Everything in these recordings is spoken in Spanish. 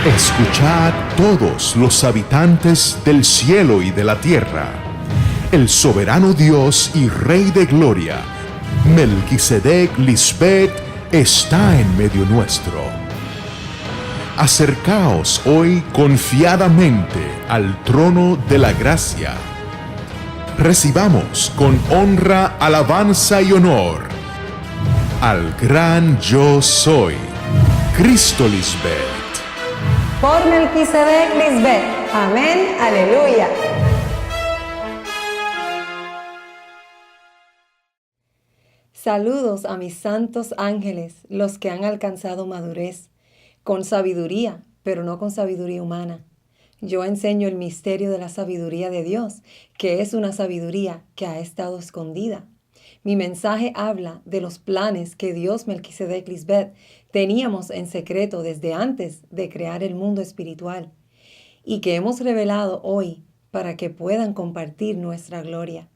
Escuchad todos los habitantes del cielo y de la tierra. El soberano Dios y Rey de gloria, Melquisedec Lisbeth, está en medio nuestro. Acercaos hoy confiadamente al trono de la gracia. Recibamos con honra, alabanza y honor al gran yo soy, Cristo Lisbeth. Por Melquisedec Lisbeth. Amén. Aleluya. Saludos a mis santos ángeles, los que han alcanzado madurez, con sabiduría, pero no con sabiduría humana. Yo enseño el misterio de la sabiduría de Dios, que es una sabiduría que ha estado escondida. Mi mensaje habla de los planes que Dios Melquisedec Lisbeth teníamos en secreto desde antes de crear el mundo espiritual y que hemos revelado hoy para que puedan compartir nuestra gloria.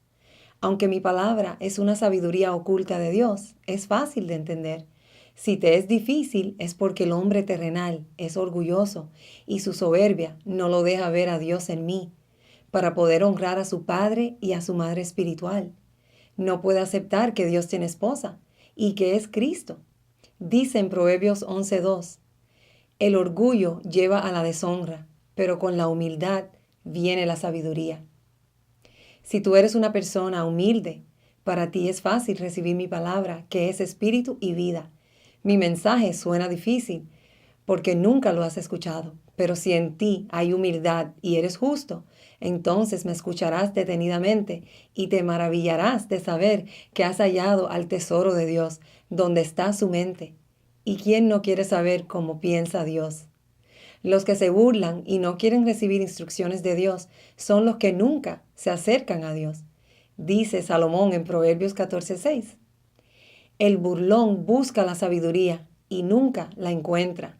Aunque mi palabra es una sabiduría oculta de Dios, es fácil de entender. Si te es difícil es porque el hombre terrenal es orgulloso y su soberbia no lo deja ver a Dios en mí, para poder honrar a su padre y a su madre espiritual. No puede aceptar que Dios tiene esposa y que es Cristo. Dice en Proverbios 11:2, el orgullo lleva a la deshonra, pero con la humildad viene la sabiduría. Si tú eres una persona humilde, para ti es fácil recibir mi palabra, que es espíritu y vida. Mi mensaje suena difícil porque nunca lo has escuchado, pero si en ti hay humildad y eres justo, entonces me escucharás detenidamente y te maravillarás de saber que has hallado al tesoro de Dios, donde está su mente. ¿Y quién no quiere saber cómo piensa Dios? Los que se burlan y no quieren recibir instrucciones de Dios son los que nunca se acercan a Dios. Dice Salomón en Proverbios 14:6. El burlón busca la sabiduría y nunca la encuentra,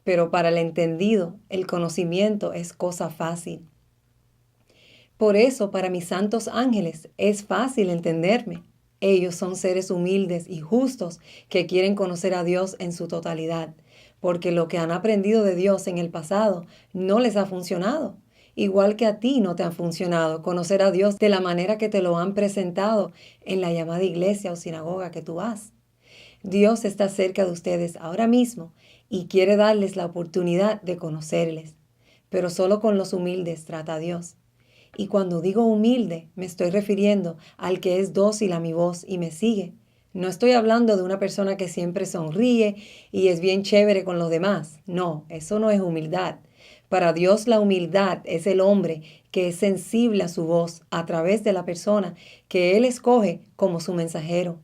pero para el entendido el conocimiento es cosa fácil. Por eso para mis santos ángeles es fácil entenderme. Ellos son seres humildes y justos que quieren conocer a Dios en su totalidad, porque lo que han aprendido de Dios en el pasado no les ha funcionado. Igual que a ti no te ha funcionado conocer a Dios de la manera que te lo han presentado en la llamada iglesia o sinagoga que tú vas. Dios está cerca de ustedes ahora mismo y quiere darles la oportunidad de conocerles, pero solo con los humildes trata Dios. Y cuando digo humilde, me estoy refiriendo al que es dócil a mi voz y me sigue. No estoy hablando de una persona que siempre sonríe y es bien chévere con los demás. No, eso no es humildad. Para Dios la humildad es el hombre que es sensible a su voz a través de la persona que Él escoge como su mensajero.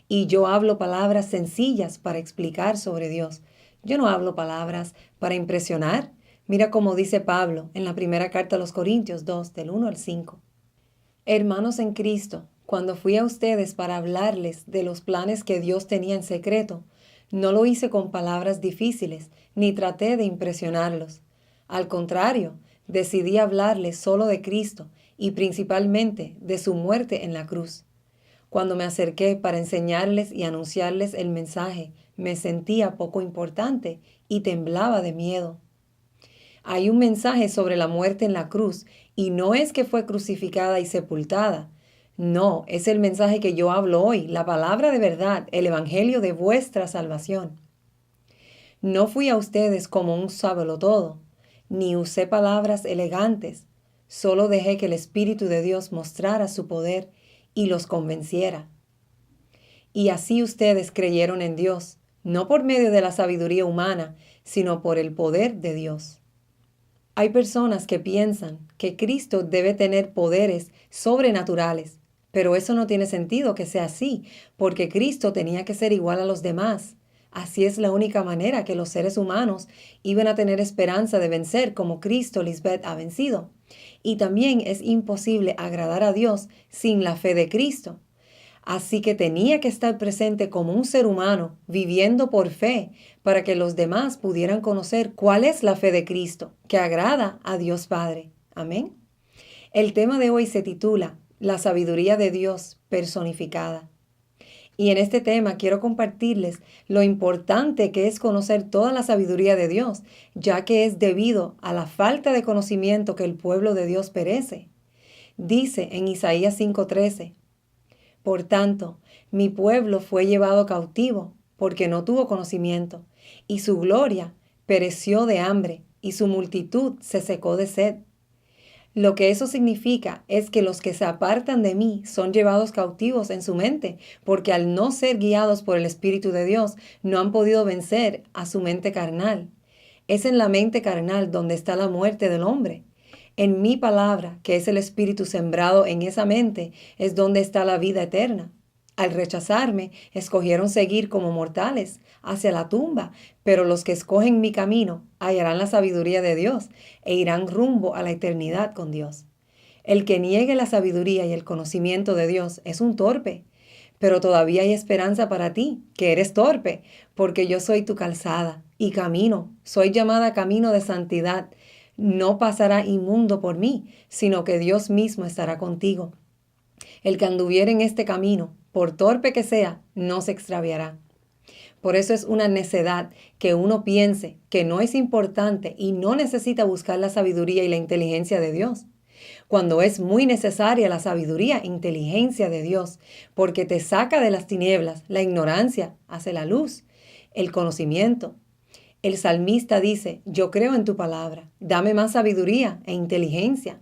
Y yo hablo palabras sencillas para explicar sobre Dios. Yo no hablo palabras para impresionar. Mira cómo dice Pablo en la primera carta a los Corintios 2, del 1 al 5. Hermanos en Cristo, cuando fui a ustedes para hablarles de los planes que Dios tenía en secreto, no lo hice con palabras difíciles, ni traté de impresionarlos. Al contrario, decidí hablarles solo de Cristo y principalmente de su muerte en la cruz. Cuando me acerqué para enseñarles y anunciarles el mensaje, me sentía poco importante y temblaba de miedo. Hay un mensaje sobre la muerte en la cruz y no es que fue crucificada y sepultada. No, es el mensaje que yo hablo hoy, la palabra de verdad, el evangelio de vuestra salvación. No fui a ustedes como un sábelotodo, ni usé palabras elegantes, solo dejé que el Espíritu de Dios mostrara su poder y los convenciera. Y así ustedes creyeron en Dios, no por medio de la sabiduría humana, sino por el poder de Dios. Hay personas que piensan que Cristo debe tener poderes sobrenaturales, pero eso no tiene sentido que sea así, porque Cristo tenía que ser igual a los demás. Así es la única manera que los seres humanos iban a tener esperanza de vencer como Cristo Lisbeth ha vencido. Y también es imposible agradar a Dios sin la fe de Cristo. Así que tenía que estar presente como un ser humano, viviendo por fe, para que los demás pudieran conocer cuál es la fe de Cristo, que agrada a Dios Padre. Amén. El tema de hoy se titula La sabiduría de Dios personificada. Y en este tema quiero compartirles lo importante que es conocer toda la sabiduría de Dios, ya que es debido a la falta de conocimiento que el pueblo de Dios perece. Dice en Isaías 5:13, por tanto, mi pueblo fue llevado cautivo porque no tuvo conocimiento, y su gloria pereció de hambre, y su multitud se secó de sed. Lo que eso significa es que los que se apartan de mí son llevados cautivos en su mente, porque al no ser guiados por el Espíritu de Dios, no han podido vencer a su mente carnal. Es en la mente carnal donde está la muerte del hombre. En mi palabra, que es el Espíritu sembrado en esa mente, es donde está la vida eterna. Al rechazarme, escogieron seguir como mortales hacia la tumba, pero los que escogen mi camino hallarán la sabiduría de Dios e irán rumbo a la eternidad con Dios. El que niegue la sabiduría y el conocimiento de Dios es un torpe, pero todavía hay esperanza para ti, que eres torpe, porque yo soy tu calzada y camino, soy llamada camino de santidad. No pasará inmundo por mí, sino que Dios mismo estará contigo. El que anduviere en este camino, por torpe que sea, no se extraviará. Por eso es una necedad que uno piense que no es importante y no necesita buscar la sabiduría y la inteligencia de Dios, cuando es muy necesaria la sabiduría e inteligencia de Dios, porque te saca de las tinieblas, la ignorancia hace la luz, el conocimiento. El salmista dice, yo creo en tu palabra, dame más sabiduría e inteligencia.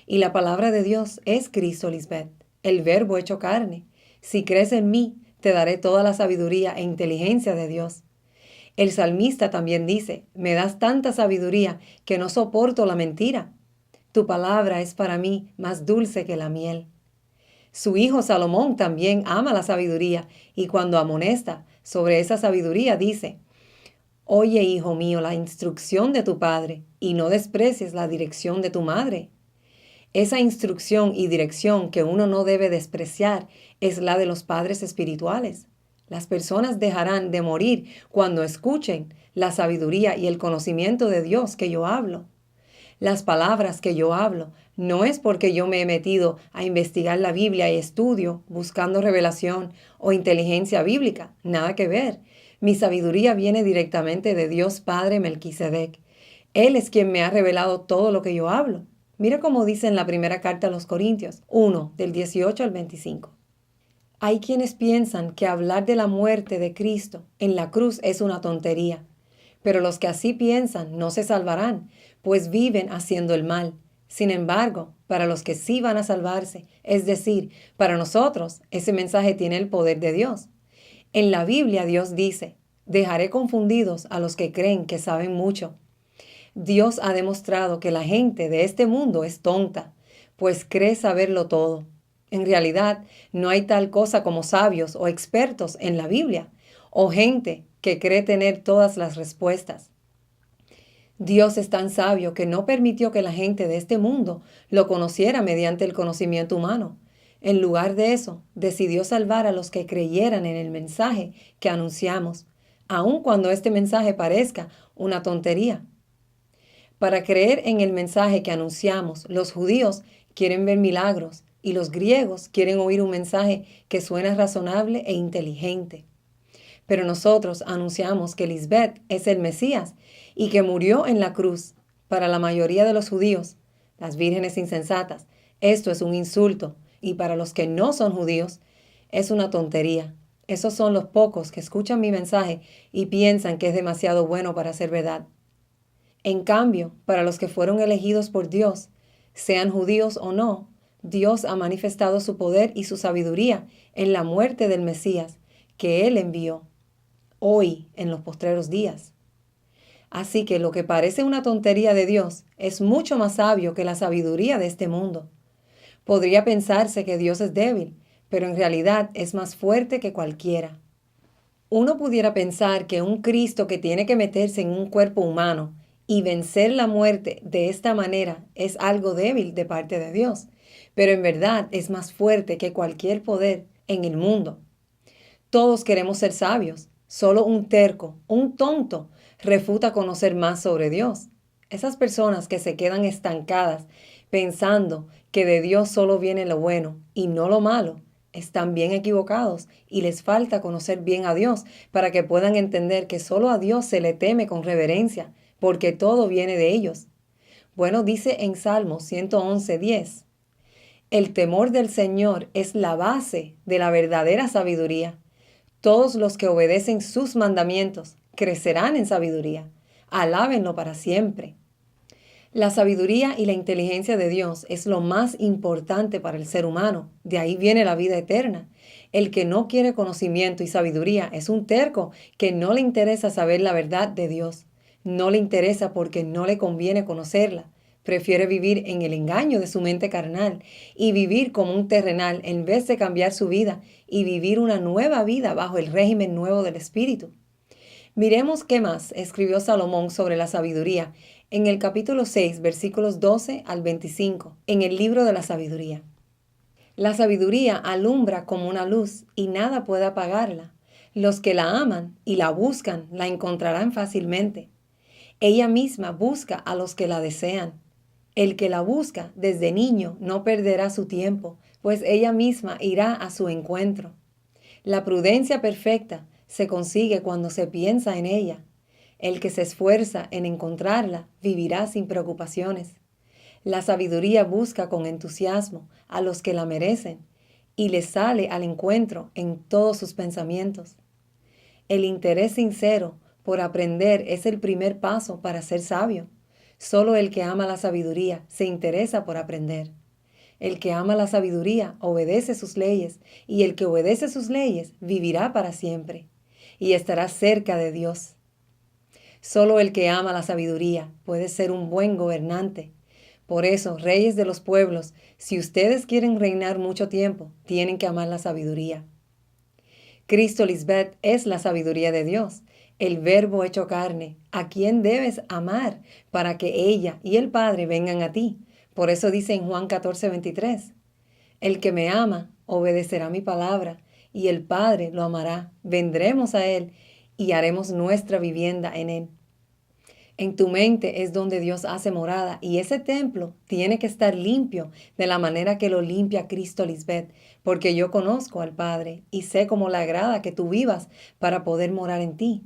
Y la palabra de Dios es Cristo, Lisbeth, el verbo hecho carne. Si crees en mí, te daré toda la sabiduría e inteligencia de Dios. El salmista también dice, me das tanta sabiduría que no soporto la mentira. Tu palabra es para mí más dulce que la miel. Su hijo Salomón también ama la sabiduría y cuando amonesta sobre esa sabiduría dice, oye, hijo mío, la instrucción de tu padre y no desprecies la dirección de tu madre. Esa instrucción y dirección que uno no debe despreciar es la de los padres espirituales. Las personas dejarán de morir cuando escuchen la sabiduría y el conocimiento de Dios que yo hablo. Las palabras que yo hablo no es porque yo me he metido a investigar la Biblia y estudio buscando revelación o inteligencia bíblica. Nada que ver. Mi sabiduría viene directamente de Dios Padre Melquisedec. Él es quien me ha revelado todo lo que yo hablo. Mira cómo dice en la primera carta a los Corintios 1, del 18 al 25. Hay quienes piensan que hablar de la muerte de Cristo en la cruz es una tontería, pero los que así piensan no se salvarán, pues viven haciendo el mal. Sin embargo, para los que sí van a salvarse, es decir, para nosotros, ese mensaje tiene el poder de Dios. En la Biblia Dios dice, dejaré confundidos a los que creen que saben mucho. Dios ha demostrado que la gente de este mundo es tonta, pues cree saberlo todo. En realidad, no hay tal cosa como sabios o expertos en la Biblia, o gente que cree tener todas las respuestas. Dios es tan sabio que no permitió que la gente de este mundo lo conociera mediante el conocimiento humano. En lugar de eso, decidió salvar a los que creyeran en el mensaje que anunciamos, aun cuando este mensaje parezca una tontería. Para creer en el mensaje que anunciamos, los judíos quieren ver milagros y los griegos quieren oír un mensaje que suena razonable e inteligente. Pero nosotros anunciamos que Lisbeth es el Mesías y que murió en la cruz. Para la mayoría de los judíos, las vírgenes insensatas, esto es un insulto y para los que no son judíos, es una tontería. Esos son los pocos que escuchan mi mensaje y piensan que es demasiado bueno para ser verdad. En cambio, para los que fueron elegidos por Dios, sean judíos o no, Dios ha manifestado su poder y su sabiduría en la muerte del Mesías que Él envió, hoy en los postreros días. Así que lo que parece una tontería de Dios es mucho más sabio que la sabiduría de este mundo. Podría pensarse que Dios es débil, pero en realidad es más fuerte que cualquiera. Uno pudiera pensar que un Cristo que tiene que meterse en un cuerpo humano y vencer la muerte de esta manera es algo débil de parte de Dios, pero en verdad es más fuerte que cualquier poder en el mundo. Todos queremos ser sabios, solo un terco, un tonto, refuta conocer más sobre Dios. Esas personas que se quedan estancadas pensando que de Dios solo viene lo bueno y no lo malo, están bien equivocados y les falta conocer bien a Dios para que puedan entender que solo a Dios se le teme con reverencia, porque todo viene de ellos. Bueno, dice en Salmos 111:10, el temor del Señor es la base de la verdadera sabiduría. Todos los que obedecen sus mandamientos crecerán en sabiduría. Alábenlo para siempre. La sabiduría y la inteligencia de Dios es lo más importante para el ser humano. De ahí viene la vida eterna. El que no quiere conocimiento y sabiduría es un terco que no le interesa saber la verdad de Dios. No le interesa porque no le conviene conocerla. Prefiere vivir en el engaño de su mente carnal y vivir como un terrenal en vez de cambiar su vida y vivir una nueva vida bajo el régimen nuevo del Espíritu. Miremos qué más escribió Salomón sobre la sabiduría en el capítulo 6, versículos 12 al 25, en el libro de la sabiduría. La sabiduría alumbra como una luz y nada puede apagarla. Los que la aman y la buscan la encontrarán fácilmente. Ella misma busca a los que la desean. El que la busca desde niño no perderá su tiempo, pues ella misma irá a su encuentro. La prudencia perfecta se consigue cuando se piensa en ella. El que se esfuerza en encontrarla vivirá sin preocupaciones. La sabiduría busca con entusiasmo a los que la merecen y les sale al encuentro en todos sus pensamientos. El interés sincero por aprender es el primer paso para ser sabio. Solo el que ama la sabiduría se interesa por aprender. El que ama la sabiduría obedece sus leyes, y el que obedece sus leyes vivirá para siempre, y estará cerca de Dios. Solo el que ama la sabiduría puede ser un buen gobernante. Por eso, reyes de los pueblos, si ustedes quieren reinar mucho tiempo, tienen que amar la sabiduría. Cristo Lisbeth es la sabiduría de Dios, el Verbo hecho carne, a quien debes amar para que ella y el Padre vengan a ti. Por eso dice en Juan 14:23, el que me ama obedecerá mi palabra, y el Padre lo amará. Vendremos a él y haremos nuestra vivienda en él. En tu mente es donde Dios hace morada, y ese templo tiene que estar limpio de la manera que lo limpia Cristo Lisbeth, porque yo conozco al Padre y sé cómo le agrada que tú vivas para poder morar en ti.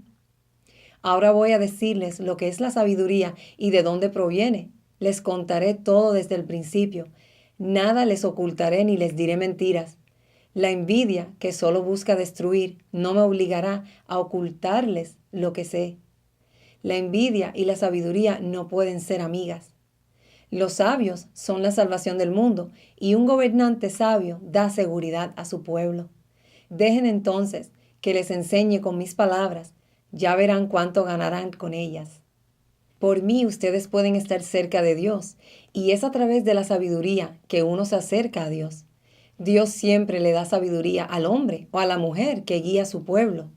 Ahora voy a decirles lo que es la sabiduría y de dónde proviene. Les contaré todo desde el principio. Nada les ocultaré ni les diré mentiras. La envidia, que solo busca destruir, no me obligará a ocultarles lo que sé. La envidia y la sabiduría no pueden ser amigas. Los sabios son la salvación del mundo, y un gobernante sabio da seguridad a su pueblo. Dejen entonces que les enseñe con mis palabras. Ya verán cuánto ganarán con ellas. Por mí ustedes pueden estar cerca de Dios, y es a través de la sabiduría que uno se acerca a Dios. Dios siempre le da sabiduría al hombre o a la mujer que guía a su pueblo.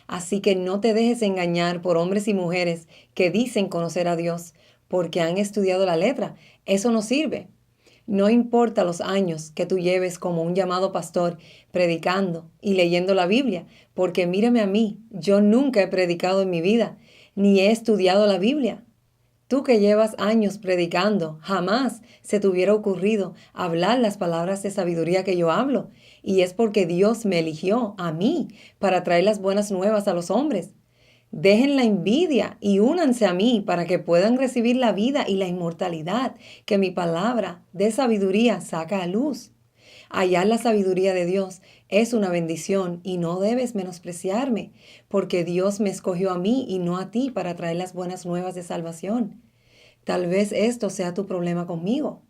Así que no te dejes engañar por hombres y mujeres que dicen conocer a Dios porque han estudiado la letra. Eso no sirve. No importa los años que tú lleves como un llamado pastor predicando y leyendo la Biblia, porque mírame a mí, yo nunca he predicado en mi vida, ni he estudiado la Biblia. Tú que llevas años predicando, jamás se te hubiera ocurrido hablar las palabras de sabiduría que yo hablo, y es porque Dios me eligió a mí para traer las buenas nuevas a los hombres. Dejen la envidia y únanse a mí para que puedan recibir la vida y la inmortalidad que mi palabra de sabiduría saca a luz. Hallar la sabiduría de Dios es una bendición y no debes menospreciarme, porque Dios me escogió a mí y no a ti para traer las buenas nuevas de salvación. Tal vez esto sea tu problema conmigo.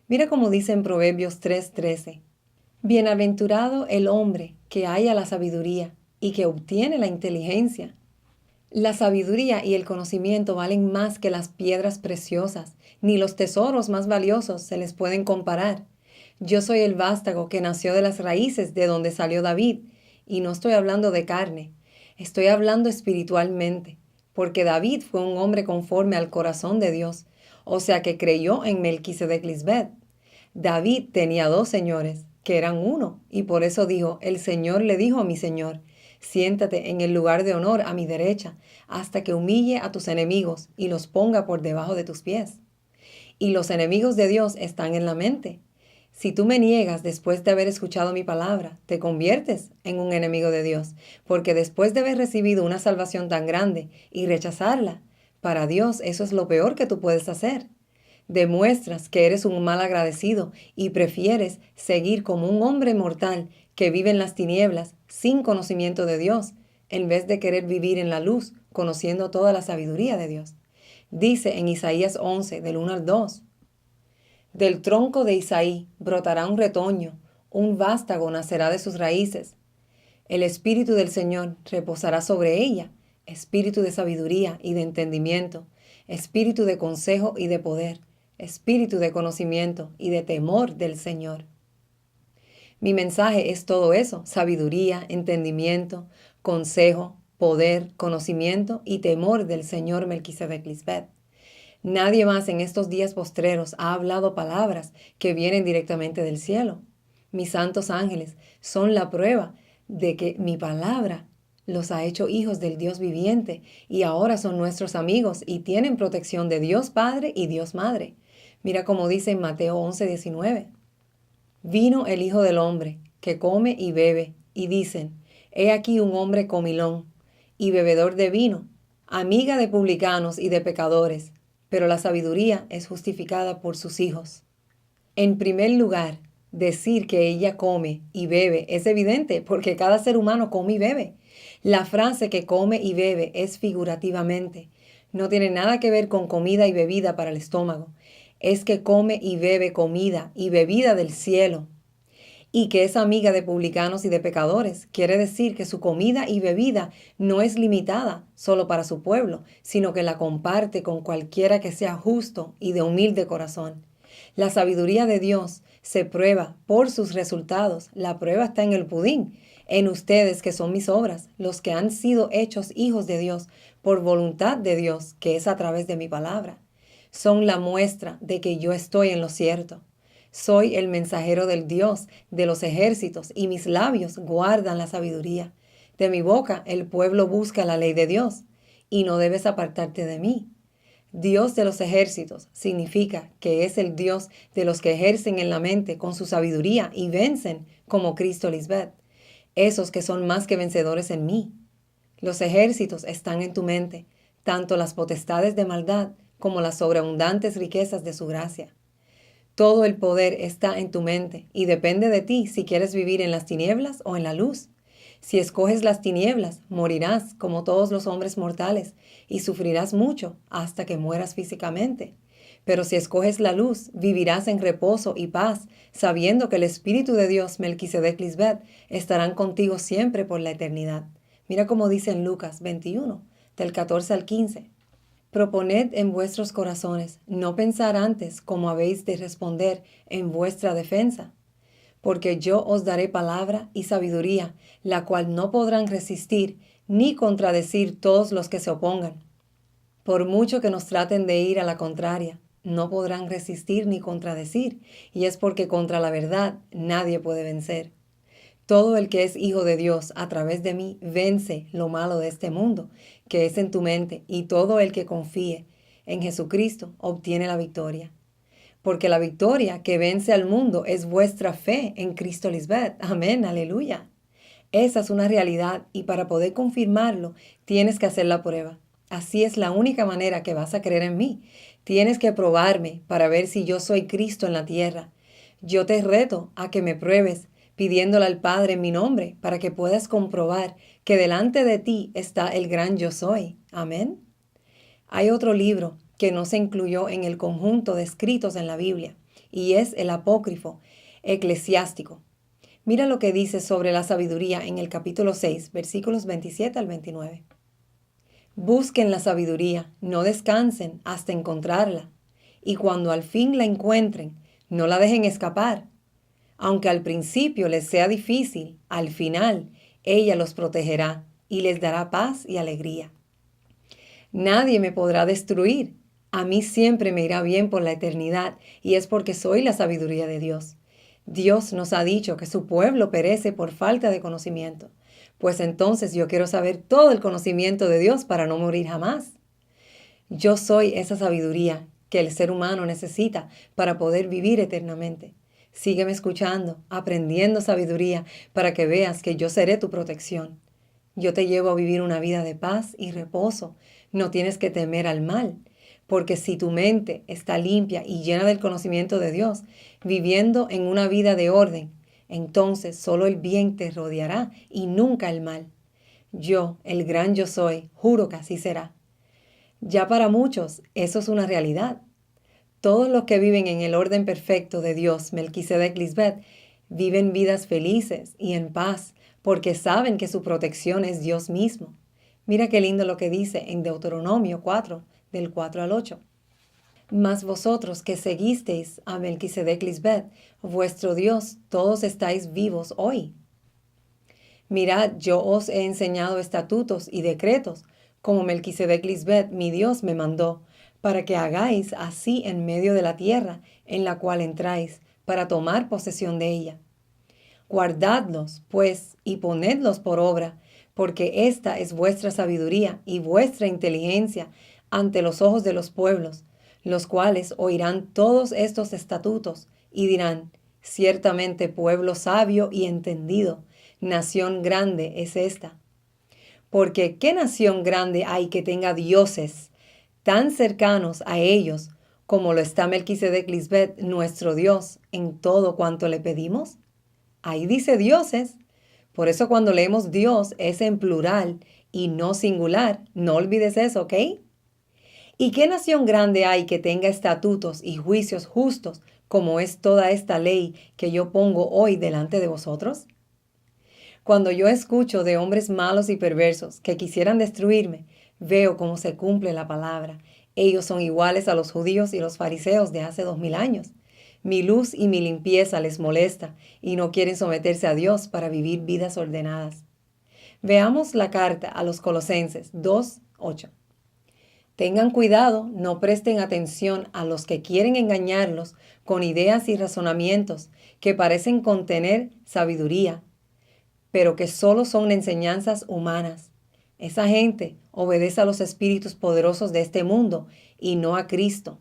Mira cómo dice en Proverbios 3:13. Bienaventurado el hombre que halla la sabiduría y que obtiene la inteligencia. La sabiduría y el conocimiento valen más que las piedras preciosas, ni los tesoros más valiosos se les pueden comparar. Yo soy el vástago que nació de las raíces de donde salió David, y no estoy hablando de carne, estoy hablando espiritualmente, porque David fue un hombre conforme al corazón de Dios, o sea que creyó en Melquisedec Lisbeth. David tenía 2 señores, que eran uno, y por eso dijo, el Señor le dijo a mi Señor, siéntate en el lugar de honor a mi derecha, hasta que humille a tus enemigos y los ponga por debajo de tus pies. Y los enemigos de Dios están en la mente. Si tú me niegas después de haber escuchado mi palabra, te conviertes en un enemigo de Dios, porque después de haber recibido una salvación tan grande y rechazarla, para Dios eso es lo peor que tú puedes hacer. Demuestras que eres un mal agradecido y prefieres seguir como un hombre mortal que vive en las tinieblas sin conocimiento de Dios, en vez de querer vivir en la luz, conociendo toda la sabiduría de Dios. Dice en Isaías 11, del 1 al 2, del tronco de Isaí brotará un retoño, un vástago nacerá de sus raíces. El Espíritu del Señor reposará sobre ella, espíritu de sabiduría y de entendimiento, espíritu de consejo y de poder, espíritu de conocimiento y de temor del Señor. Mi mensaje es todo eso: sabiduría, entendimiento, consejo, poder, conocimiento y temor del Señor Melquisedec Lisbeth. Nadie más en estos días postreros ha hablado palabras que vienen directamente del cielo. Mis santos ángeles son la prueba de que mi palabra los ha hecho hijos del Dios viviente y ahora son nuestros amigos y tienen protección de Dios Padre y Dios Madre. Mira cómo dice en Mateo 11:19. Vino el Hijo del Hombre, que come y bebe, y dicen: He aquí un hombre comilón y bebedor de vino, amiga de publicanos y de pecadores, pero la sabiduría es justificada por sus hijos. En primer lugar, decir que ella come y bebe es evidente porque cada ser humano come y bebe. La frase que come y bebe es figurativamente. No tiene nada que ver con comida y bebida para el estómago. Es que come y bebe comida y bebida del cielo. Y que es amiga de publicanos y de pecadores. Quiere decir que su comida y bebida no es limitada solo para su pueblo, sino que la comparte con cualquiera que sea justo y de humilde corazón. La sabiduría de Dios se prueba por sus resultados. La prueba está en el pudín, en ustedes que son mis obras, los que han sido hechos hijos de Dios por voluntad de Dios, que es a través de mi palabra. Son la muestra de que yo estoy en lo cierto. Soy el mensajero del Dios de los ejércitos y mis labios guardan la sabiduría. De mi boca el pueblo busca la ley de Dios y no debes apartarte de mí. Dios de los ejércitos significa que es el Dios de los que ejercen en la mente con su sabiduría y vencen como Cristo Lisbeth. Esos que son más que vencedores en mí. Los ejércitos están en tu mente, tanto las potestades de maldad como las sobreabundantes riquezas de su gracia. Todo el poder está en tu mente y depende de ti si quieres vivir en las tinieblas o en la luz. Si escoges las tinieblas, morirás como todos los hombres mortales y sufrirás mucho hasta que mueras físicamente. Pero si escoges la luz, vivirás en reposo y paz, sabiendo que el Espíritu de Dios, Melquisedec Lisbeth, estarán contigo siempre por la eternidad. Mira cómo dice en Lucas 21, del 14 al 15. Proponed en vuestros corazones no pensar antes cómo habéis de responder en vuestra defensa, porque yo os daré palabra y sabiduría, la cual no podrán resistir ni contradecir todos los que se opongan. Por mucho que nos traten de ir a la contraria, no podrán resistir ni contradecir, y es porque contra la verdad nadie puede vencer. Todo el que es hijo de Dios a través de mí vence lo malo de este mundo, que es en tu mente, y todo el que confíe en Jesucristo obtiene la victoria. Porque la victoria que vence al mundo es vuestra fe en Cristo Lisbeth. Amén, aleluya. Esa es una realidad y para poder confirmarlo tienes que hacer la prueba. Así es la única manera que vas a creer en mí. Tienes que probarme para ver si yo soy Cristo en la tierra. Yo te reto a que me pruebes pidiéndole al Padre en mi nombre para que puedas comprobar que delante de ti está el gran yo soy. Amén. Hay otro libro que no se incluyó en el conjunto de escritos en la Biblia y es el apócrifo eclesiástico. Mira lo que dice sobre la sabiduría en el capítulo 6, versículos 27 al 29. Busquen la sabiduría, no descansen hasta encontrarla, y cuando al fin la encuentren, no la dejen escapar. Aunque al principio les sea difícil, al final ella los protegerá y les dará paz y alegría. Nadie me podrá destruir. A mí siempre me irá bien por la eternidad y es porque soy la sabiduría de Dios. Dios nos ha dicho que su pueblo perece por falta de conocimiento. Pues entonces yo quiero saber todo el conocimiento de Dios para no morir jamás. Yo soy esa sabiduría que el ser humano necesita para poder vivir eternamente. Sígueme escuchando, aprendiendo sabiduría, para que veas que yo seré tu protección. Yo te llevo a vivir una vida de paz y reposo. No tienes que temer al mal, porque si tu mente está limpia y llena del conocimiento de Dios, viviendo en una vida de orden, entonces solo el bien te rodeará y nunca el mal. Yo, el gran yo soy, juro que así será. Ya para muchos eso es una realidad. Todos los que viven en el orden perfecto de Dios, Melquisedec Lisbeth, viven vidas felices y en paz, porque saben que su protección es Dios mismo. Mira qué lindo lo que dice en Deuteronomio 4, del 4 al 8. Mas vosotros que seguisteis a Melquisedec Lisbeth, vuestro Dios, todos estáis vivos hoy. Mirad, yo os he enseñado estatutos y decretos, como Melquisedec Lisbeth, mi Dios, me mandó, para que hagáis así en medio de la tierra en la cual entráis, para tomar posesión de ella. Guardadlos, pues, y ponedlos por obra, porque esta es vuestra sabiduría y vuestra inteligencia ante los ojos de los pueblos, los cuales oirán todos estos estatutos y dirán, ciertamente pueblo sabio y entendido, nación grande es esta. Porque ¿qué nación grande hay que tenga dioses tan cercanos a ellos como lo está Melquisedec Lisbeth, nuestro Dios, en todo cuanto le pedimos? Ahí dice dioses. Por eso cuando leemos Dios es en plural y no singular. No olvides eso, ¿ok? ¿Y qué nación grande hay que tenga estatutos y juicios justos como es toda esta ley que yo pongo hoy delante de vosotros? Cuando yo escucho de hombres malos y perversos que quisieran destruirme, veo cómo se cumple la palabra. Ellos son iguales a los judíos y los fariseos de hace 2000 años. Mi luz y mi limpieza les molesta y no quieren someterse a Dios para vivir vidas ordenadas. Veamos la carta a los Colosenses 2:8. Tengan cuidado, no presten atención a los que quieren engañarlos con ideas y razonamientos que parecen contener sabiduría, pero que solo son enseñanzas humanas. Esa gente obedece a los espíritus poderosos de este mundo y no a Cristo.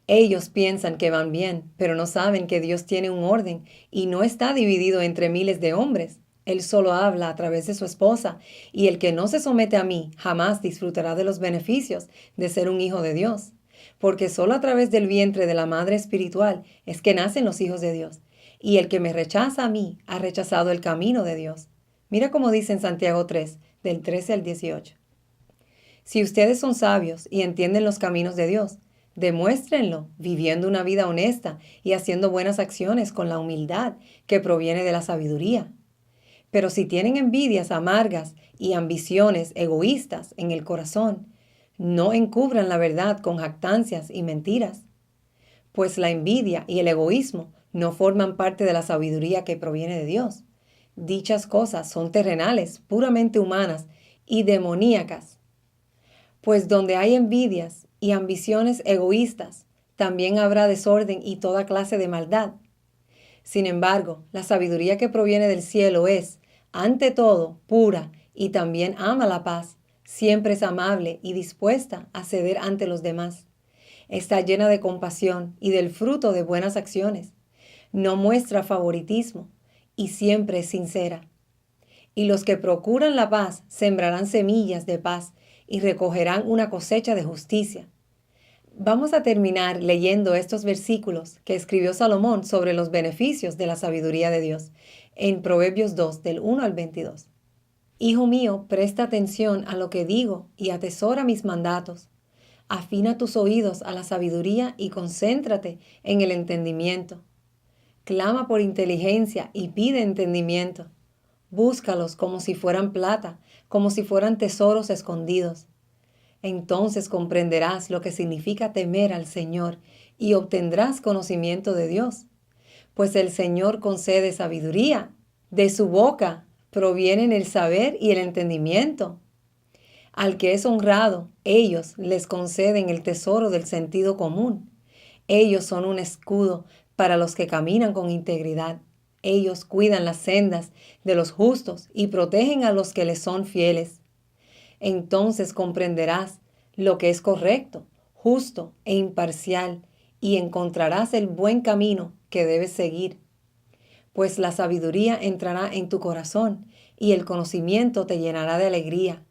Ellos piensan que van bien, pero no saben que Dios tiene un orden y no está dividido entre miles de hombres. Él solo habla a través de su esposa, y el que no se somete a mí jamás disfrutará de los beneficios de ser un hijo de Dios, porque solo a través del vientre de la madre espiritual es que nacen los hijos de Dios, y el que me rechaza a mí ha rechazado el camino de Dios. Mira cómo dice en Santiago 3, del 13 al 18. Si ustedes son sabios y entienden los caminos de Dios, demuéstrenlo viviendo una vida honesta y haciendo buenas acciones con la humildad que proviene de la sabiduría. Pero si tienen envidias amargas y ambiciones egoístas en el corazón, no encubran la verdad con jactancias y mentiras, pues la envidia y el egoísmo no forman parte de la sabiduría que proviene de Dios. Dichas cosas son terrenales, puramente humanas y demoníacas. Pues donde hay envidias y ambiciones egoístas, también habrá desorden y toda clase de maldad. Sin embargo, la sabiduría que proviene del cielo es, ante todo, pura y también ama la paz, siempre es amable y dispuesta a ceder ante los demás. Está llena de compasión y del fruto de buenas acciones. No muestra favoritismo y siempre es sincera. Y los que procuran la paz sembrarán semillas de paz y recogerán una cosecha de justicia. Vamos a terminar leyendo estos versículos que escribió Salomón sobre los beneficios de la sabiduría de Dios en Proverbios 2, del 1 al 22. Hijo mío, presta atención a lo que digo y atesora mis mandatos. Afina tus oídos a la sabiduría y concéntrate en el entendimiento. Clama por inteligencia y pide entendimiento. Búscalos como si fueran plata, como si fueran tesoros escondidos. Entonces comprenderás lo que significa temer al Señor y obtendrás conocimiento de Dios. Pues el Señor concede sabiduría. De su boca provienen el saber y el entendimiento. Al que es honrado, ellos les conceden el tesoro del sentido común. Ellos son un escudo para los que caminan con integridad. Ellos cuidan las sendas de los justos y protegen a los que les son fieles. Entonces comprenderás lo que es correcto, justo e imparcial, y encontrarás el buen camino que debes seguir, pues la sabiduría entrará en tu corazón y el conocimiento te llenará de alegría.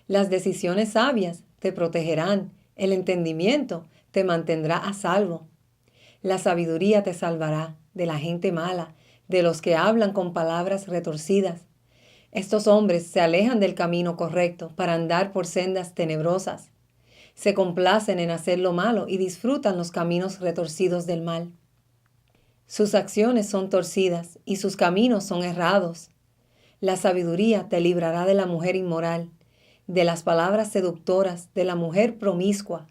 Las decisiones sabias te protegerán, el entendimiento te mantendrá a salvo. La sabiduría te salvará de la gente mala, de los que hablan con palabras retorcidas. Estos hombres se alejan del camino correcto para andar por sendas tenebrosas. Se complacen en hacer lo malo y disfrutan los caminos retorcidos del mal. Sus acciones son torcidas y sus caminos son errados. La sabiduría te librará de la mujer inmoral, de las palabras seductoras de la mujer promiscua.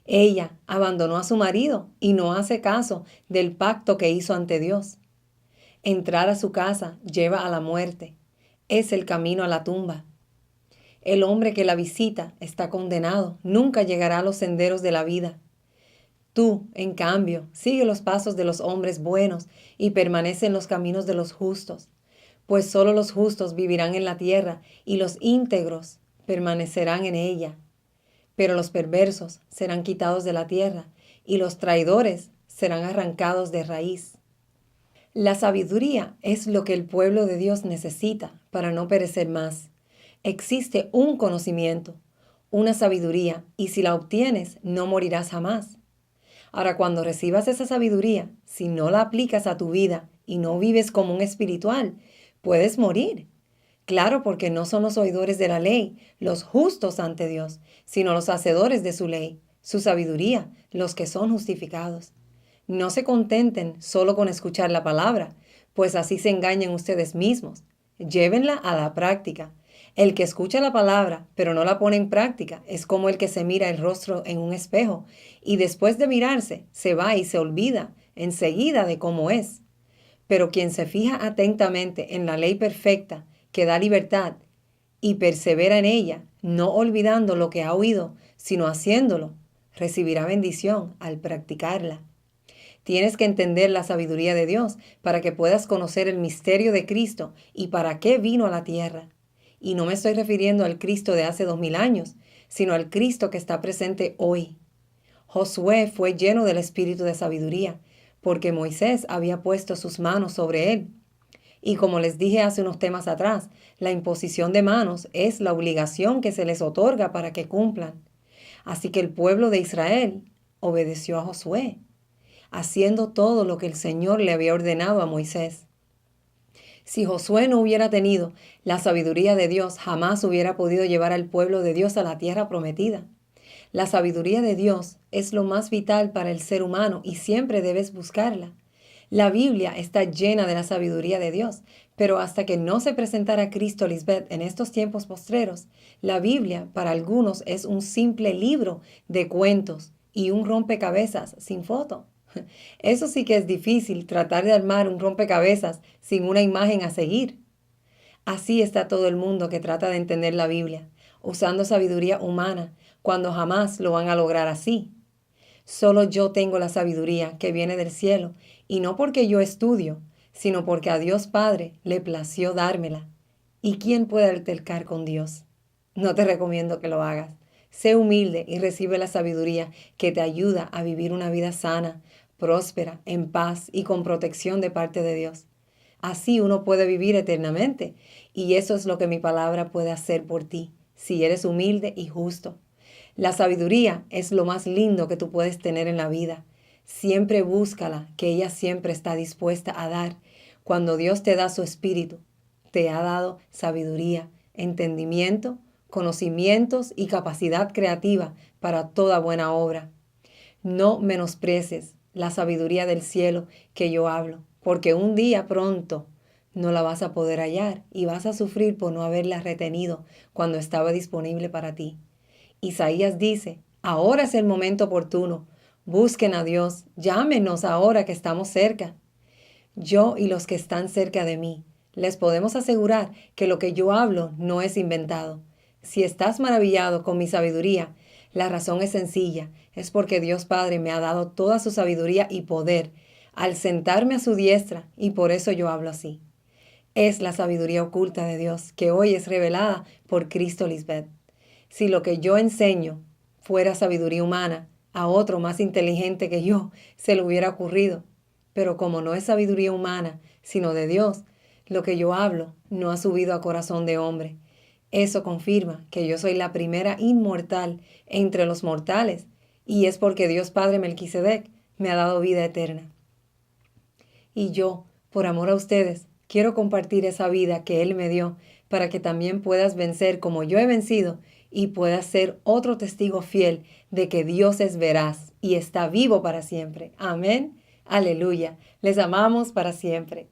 Ella abandonó a su marido y no hace caso del pacto que hizo ante Dios. Entrar a su casa lleva a la muerte. Es el camino a la tumba. El hombre que la visita está condenado, nunca llegará a los senderos de la vida. Tú, en cambio, sigue los pasos de los hombres buenos y permanece en los caminos de los justos, pues solo los justos vivirán en la tierra y los íntegros permanecerán en ella. Pero los perversos serán quitados de la tierra y los traidores serán arrancados de raíz. La sabiduría es lo que el pueblo de Dios necesita para no perecer más. Existe un conocimiento, una sabiduría, y si la obtienes, no morirás jamás. Ahora, cuando recibas esa sabiduría, si no la aplicas a tu vida y no vives como un espiritual, puedes morir. Claro, porque no son los oidores de la ley, los justos ante Dios, sino los hacedores de su ley, su sabiduría, los que son justificados. No se contenten solo con escuchar la palabra, pues así se engañan ustedes mismos. Llévenla a la práctica. El que escucha la palabra, pero no la pone en práctica, es como el que se mira el rostro en un espejo y después de mirarse, se va y se olvida enseguida de cómo es. Pero quien se fija atentamente en la ley perfecta, que da libertad, y persevera en ella, no olvidando lo que ha oído, sino haciéndolo, recibirá bendición al practicarla. Tienes que entender la sabiduría de Dios para que puedas conocer el misterio de Cristo y para qué vino a la tierra. Y no me estoy refiriendo al Cristo de hace 2000 años, sino al Cristo que está presente hoy. Josué fue lleno del espíritu de sabiduría, porque Moisés había puesto sus manos sobre él. Y como les dije hace unos temas atrás, la imposición de manos es la obligación que se les otorga para que cumplan. Así que el pueblo de Israel obedeció a Josué, haciendo todo lo que el Señor le había ordenado a Moisés. Si Josué no hubiera tenido la sabiduría de Dios, jamás hubiera podido llevar al pueblo de Dios a la tierra prometida. La sabiduría de Dios es lo más vital para el ser humano y siempre debes buscarla. La Biblia está llena de la sabiduría de Dios, pero hasta que no se presentara Cristo Lisbeth en estos tiempos postreros, la Biblia para algunos es un simple libro de cuentos y un rompecabezas sin foto. Eso sí que es difícil, tratar de armar un rompecabezas sin una imagen a seguir. Así está todo el mundo que trata de entender la Biblia, usando sabiduría humana, cuando jamás lo van a lograr así. Solo yo tengo la sabiduría que viene del cielo, y no porque yo estudio, sino porque a Dios Padre le plació dármela. ¿Y quién puede altercar con Dios? No te recomiendo que lo hagas. Sé humilde y recibe la sabiduría que te ayuda a vivir una vida sana, próspera, en paz y con protección de parte de Dios. Así uno puede vivir eternamente, y eso es lo que mi palabra puede hacer por ti, si eres humilde y justo. La sabiduría es lo más lindo que tú puedes tener en la vida. Siempre búscala, que ella siempre está dispuesta a dar. Cuando Dios te da su espíritu, te ha dado sabiduría, entendimiento, conocimientos y capacidad creativa para toda buena obra. No menosprecies la sabiduría del cielo que yo hablo, porque un día pronto no la vas a poder hallar y vas a sufrir por no haberla retenido cuando estaba disponible para ti. Isaías dice, ahora es el momento oportuno, busquen a Dios, llámenos ahora que estamos cerca. Yo y los que están cerca de mí, les podemos asegurar que lo que yo hablo no es inventado. Si estás maravillado con mi sabiduría, la razón es sencilla, es porque Dios Padre me ha dado toda su sabiduría y poder al sentarme a su diestra, y por eso yo hablo así. Es la sabiduría oculta de Dios que hoy es revelada por Cristo Lisbeth. Si lo que yo enseño fuera sabiduría humana, a otro más inteligente que yo se le hubiera ocurrido. pero como no es sabiduría humana, sino de Dios, lo que yo hablo no ha subido a corazón de hombre. Eso confirma que yo soy la primera inmortal entre los mortales, y es porque Dios Padre Melquisedec me ha dado vida eterna. Y yo, por amor a ustedes, quiero compartir esa vida que Él me dio para que también puedas vencer como yo he vencido y puedas ser otro testigo fiel de que Dios es veraz y está vivo para siempre. Amén. Aleluya. Les amamos para siempre.